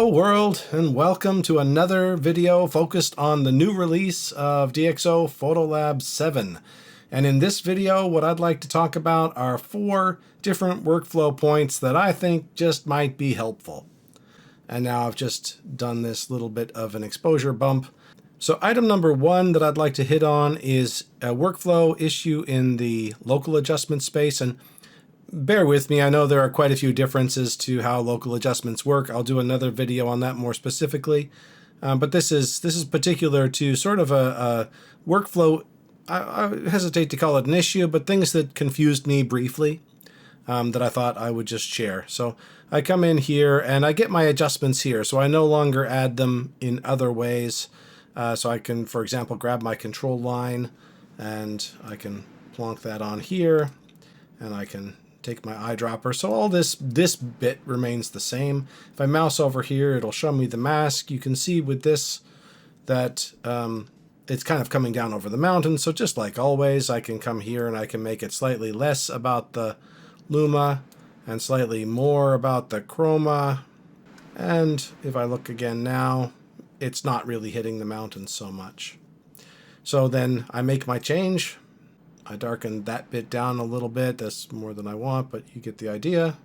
Hello world, and welcome to another video focused on the new release of DxO Photolab 7. And in this video, what I'd like to talk about are 4 different workflow points that I think just might be helpful. And now I've just done this little bit of an exposure bump. So item number 1 that I'd like to hit on is a workflow issue in the local adjustment space. And bear with me, I know there are quite a few differences to how local adjustments work. I'll do another video on that more specifically. But this is particular to sort of a workflow. I hesitate to call it an issue, but things that confused me briefly that I thought I would just share. So I come in here and I get my adjustments here. So I no longer add them in other ways. So I can, for example, grab my control line and I can plonk that on here and I can take my eyedropper. So all this bit remains the same. If I mouse over here, it'll show me the mask. You can see with this that it's kind of coming down over the mountain. So just like always, I can come here and I can make it slightly less about the luma and slightly more about the chroma. And if I look again now, it's not really hitting the mountain so much. So then I make my change. I darkened that bit down a little bit. That's more than I want, but you get the idea.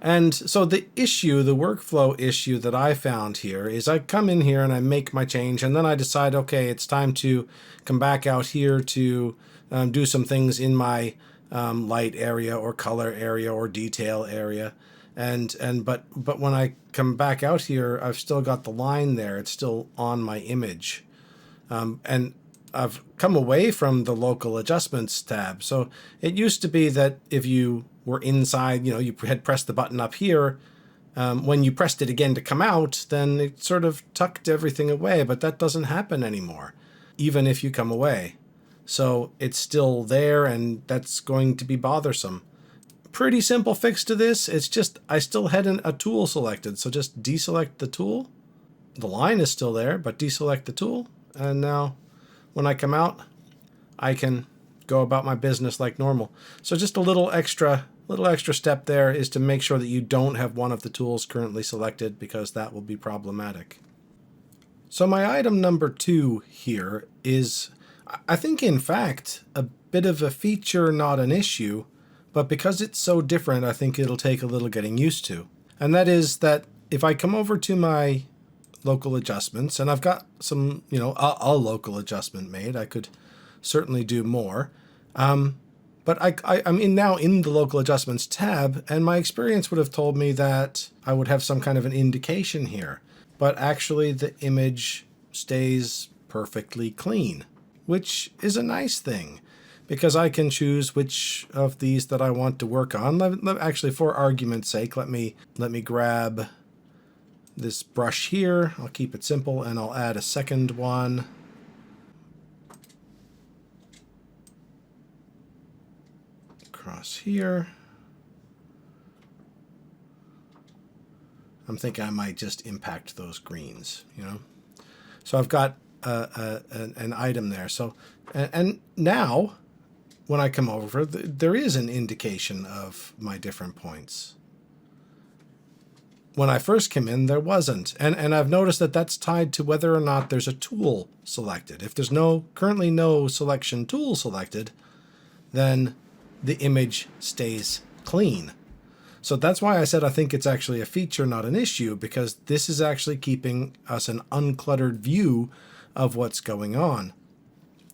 And so the workflow issue that I found here is I come in here and I make my change, and then I decide, okay, it's time to come back out here to do some things in my light area or color area or detail area. But when I come back out here, I've still got the line there. It's still on my image. And I've come away from the local adjustments tab. So it used to be that if you were inside, you had pressed the button up here, when you pressed it again to come out, then it sort of tucked everything away, but that doesn't happen anymore, even if you come away. So it's still there, and that's going to be bothersome. Pretty simple fix to this. It's just, I still had a tool selected. So just deselect the tool. The line is still there, but deselect the tool. And now when I come out, I can go about my business like normal. So just a little extra step there is to make sure that you don't have one of the tools currently selected, because that will be problematic. So my item number 2 here is, I think in fact, a bit of a feature, not an issue, but because it's so different, I think it'll take a little getting used to. And that is that if I come over to my local adjustments, and I've got some, a local adjustment made. I could certainly do more. But I'm now in the local adjustments tab, and my experience would have told me that I would have some kind of an indication here. But actually the image stays perfectly clean, which is a nice thing, because I can choose which of these that I want to work on. Actually, for argument's sake, let me grab this brush here. I'll keep it simple, and I'll add a second one. Across here. I'm thinking I might just impact those greens, So I've got an item there. So, and now when I come over, there is an indication of my different points. When I first came in, there wasn't. And I've noticed that that's tied to whether or not there's a tool selected. If there's currently no selection tool selected, then the image stays clean. So that's why I said I think it's actually a feature, not an issue, because this is actually keeping us an uncluttered view of what's going on.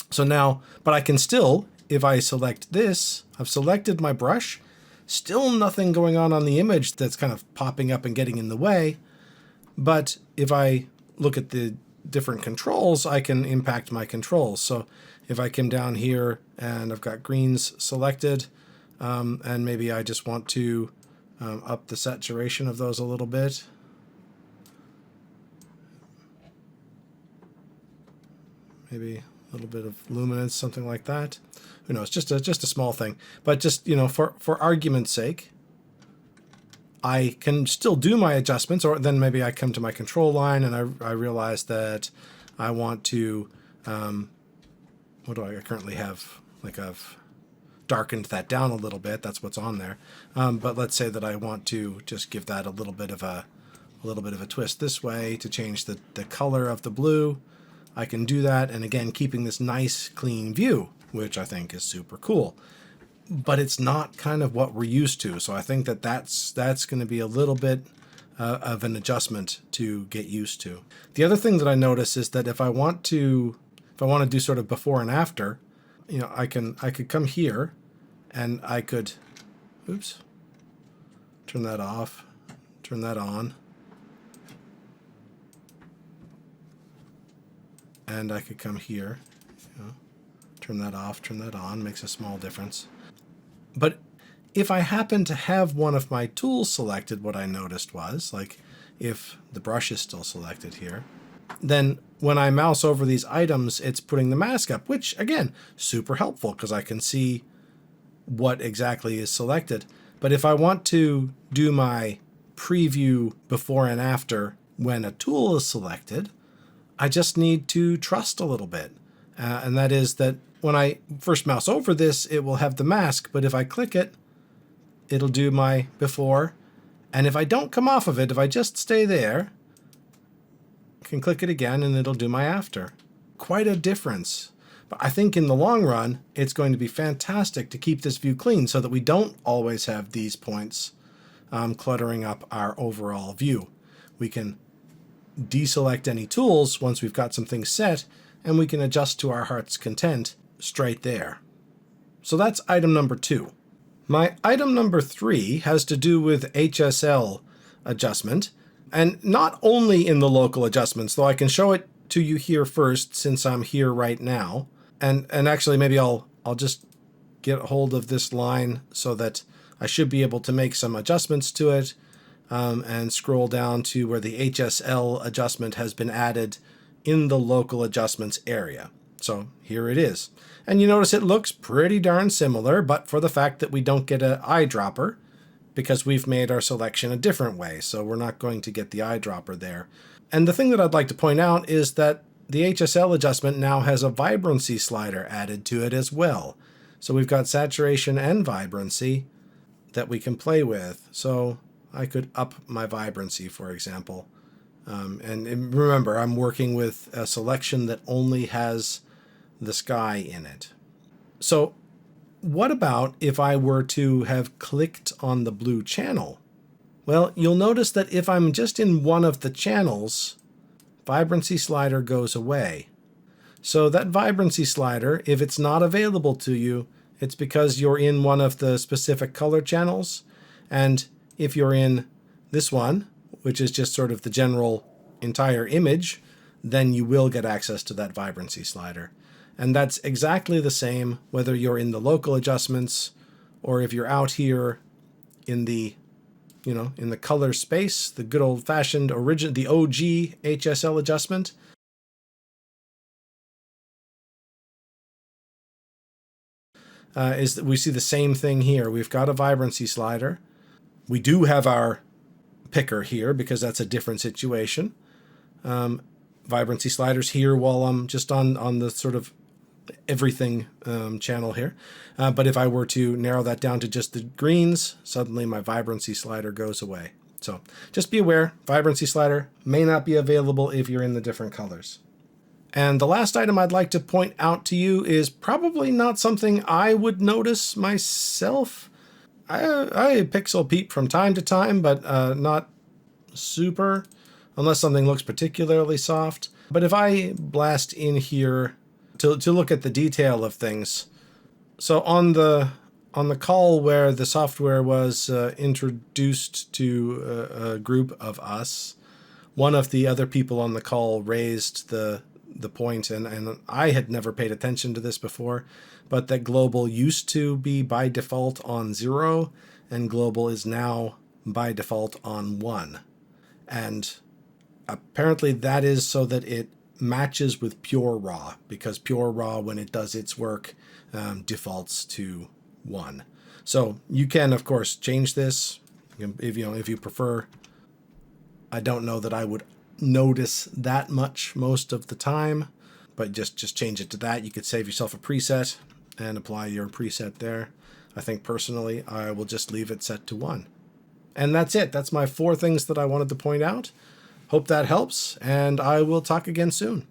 So now, but I can still, if I select this, I've selected my brush, still nothing going on the image that's kind of popping up and getting in the way. But if I look at the different controls, I can impact my controls. So if I come down here and I've got greens selected, and maybe I just want to up the saturation of those a little bit. Maybe a little bit of luminance, something like that. Who knows? Just a small thing. But just, for argument's sake, I can still do my adjustments, or then maybe I come to my control line and I realize that I want to, what do I currently have? Like I've darkened that down a little bit. That's what's on there. But let's say that I want to just give that a little bit of a a little bit of a twist this way to change the color of the blue. I can do that, and again, keeping this nice, clean view, which I think is super cool. But it's not kind of what we're used to, so I think that that's going to be a little bit of an adjustment to get used to. The other thing that I notice is that if I want to do sort of before and after, you know, I could come here, and I could, oops, turn that off, turn that on, and I could come here, you know, turn that off, turn that on, makes a small difference. But if I happen to have one of my tools selected, what I noticed was, like if the brush is still selected here, then when I mouse over these items, it's putting the mask up, which again, super helpful because I can see what exactly is selected. But if I want to do my preview before and after when a tool is selected, I just need to trust a little bit. And that is that when I first mouse over this, it will have the mask, but if I click it, it'll do my before. And if I don't come off of it, if I just stay there, I can click it again and it'll do my after. Quite a difference. But I think in the long run, it's going to be fantastic to keep this view clean so that we don't always have these points cluttering up our overall view. We can deselect any tools once we've got some things set, and we can adjust to our heart's content straight there. So that's item number 2. My item number 3 has to do with HSL adjustment, and not only in the local adjustments, though I can show it to you here first since I'm here right now. And actually maybe I'll just get hold of this line so that I should be able to make some adjustments to it, and scroll down to where the HSL adjustment has been added in the local adjustments area. So here it is. And you notice it looks pretty darn similar, but for the fact that we don't get an eyedropper because we've made our selection a different way. So we're not going to get the eyedropper there. And the thing that I'd like to point out is that the HSL adjustment now has a vibrancy slider added to it as well. So we've got saturation and vibrancy that we can play with. So I could up my vibrancy, for example. And remember, I'm working with a selection that only has the sky in it. So what about if I were to have clicked on the blue channel? Well, you'll notice that if I'm just in one of the channels, vibrancy slider goes away. So that vibrancy slider, if it's not available to you, it's because you're in one of the specific color channels. And if you're in this one, which is just sort of the general entire image, then you will get access to that vibrancy slider. And that's exactly the same whether you're in the local adjustments or if you're out here in the, you know, in the color space, the good old-fashioned the OG HSL adjustment. Is that we see the same thing here. We've got a vibrancy slider. We do have our picker here because that's a different situation. Vibrancy sliders here while I'm just on the sort of everything channel here. But if I were to narrow that down to just the greens, suddenly my vibrancy slider goes away. So just be aware, vibrancy slider may not be available if you're in the different colors. And the last item I'd like to point out to you is probably not something I would notice myself. I pixel peep from time to time, but not super, unless something looks particularly soft. But if I blast in here to look at the detail of things, so on the call where the software was introduced to a group of us, one of the other people on the call raised the point, and I had never paid attention to this before, but that global used to be by default on 0, and global is now by default on 1. And apparently that is so that it matches with pure raw, because pure raw, when it does its work, defaults to 1. So you can, of course, change this if you prefer. I don't know that I would notice that much most of the time, but just change it to that. You could save yourself a preset and apply your preset there. I think personally I will just leave it set to 1. And that's it. That's my 4 things that I wanted to point out. Hope that helps, and I will talk again soon.